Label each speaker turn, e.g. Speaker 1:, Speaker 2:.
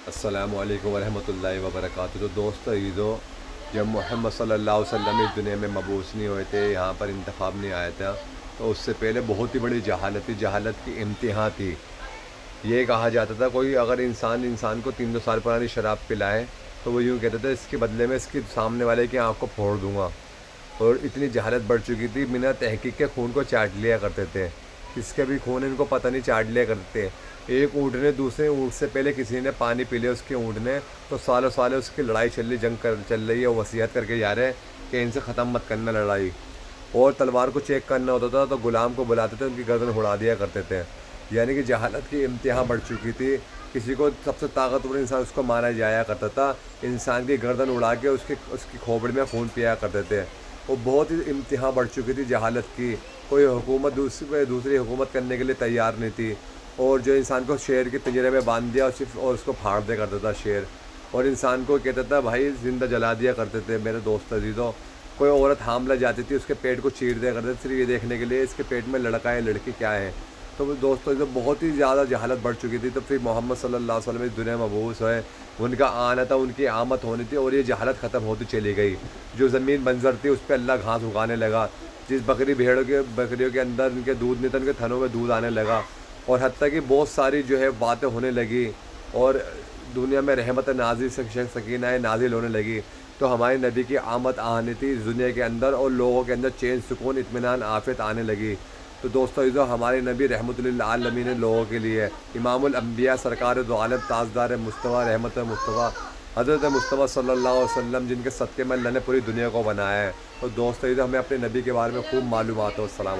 Speaker 1: السلام علیکم ورحمۃ اللہ وبرکاتہ۔ تو دوست عزیزو، جب محمد صلی اللہ علیہ وسلم اس دنیا میں مبعوث نہیں ہوئے تھے، یہاں پر انتخاب نہیں آیا تھا، تو اس سے پہلے بہت ہی بڑی جہالت تھی، جہالت کی امتحان تھی۔ یہ کہا جاتا تھا کوئی اگر انسان کو 300 سال پرانی شراب پلائے تو وہ یوں کہتا تھا اس کے بدلے میں اس کی سامنے والے کی آنکھ کو پھوڑ دوں گا۔ اور اتنی جہالت بڑھ چکی تھی، بنا تحقیق کے خون کو چاٹ لیا کرتے تھے، کس کے بھی خون ان کو پتہ نہیں، چاٹ لیا کرتے تھے۔ ایک اونٹ نے دوسرے اونٹ سے پہلے کسی نے پانی پی لیا اس کے اونٹ نے، تو سالوں سالوں اس کی لڑائی چل رہی، چل رہی ہے، وصیت کر کے جا رہے ہیں کہ ان سے ختم مت کرنا لڑائی۔ اور تلوار کو چیک کرنا ہوتا تھا تو غلام کو بلاتے تھے، ان کی گردن اڑا دیا کرتے تھے۔ یعنی کہ جہالت کی انتہا بڑھ چکی تھی۔ کسی کو سب سے طاقتور انسان اس کو مانا جایا کرتا تھا، انسان کی گردن اڑا کے اس کی کھوپڑی میں خون پیا کرتے تھے۔ وہ بہت ہی انتہا بڑھ چکی تھی جہالت کی۔ کوئی حکومت دوسری حکومت کرنے کے لیے تیار نہیں تھی، اور جو انسان کو شیر کے پنجرے میں باندھ دیا اور اس کو پھاڑ دیا کرتا تھا شیر، اور انسان کو کہتا تھا بھائی زندہ جلا دیا کرتے تھے میرے دوست عزیزوں۔ کوئی عورت حاملہ جاتی تھی، اس کے پیٹ کو چیر دیا کرتے تھے صرف یہ دیکھنے کے لیے اس کے پیٹ میں لڑکا ہے لڑکی کیا ہے۔ تو وہ دوستوں جو بہت ہی زیادہ جہالت بڑھ چکی تھی، تو پھر محمد صلی اللہ علیہ وسلم اس دنیا میں مبعوث ہوئے، ان کا آنا تھا، ان کی آمد ہونی تھی، اور یہ جہالت ختم ہوتی چلی گئی۔ جو زمین بنجر تھی اس پہ اللہ گھاس اگانے لگا، جس بکریوں کے اندر ان کے دودھ نہیں تھا، ان کے تھنوں میں دودھ آنے لگا، اور حتیٰ کہ بہت ساری جو ہے باتیں ہونے لگی، اور دنیا میں رحمت نازل سکینہ نازل ہونے لگی۔ تو ہمارے نبی کی آمد آنی تھی اس دنیا کے اندر، اور لوگوں کے اندر چین سکون اطمینان عافیت آنے لگی۔ تو دوستو عزیزو، ہمارے نبی رحمۃ للعالمین لوگوں کے لیے امام الانبیاء، سرکار دو عالم، تاجدار مصطفیٰ، رحمت مصطفیٰ، حضرت مصطفیٰ صلی اللہ علیہ وسلم، جن کے صدقے میں اللہ نے پوری دنیا کو بنایا ہے۔ تو دوستو عزیزو، ہمیں اپنے نبی کے بارے میں خوب معلومات ہو۔ السلام علیکم۔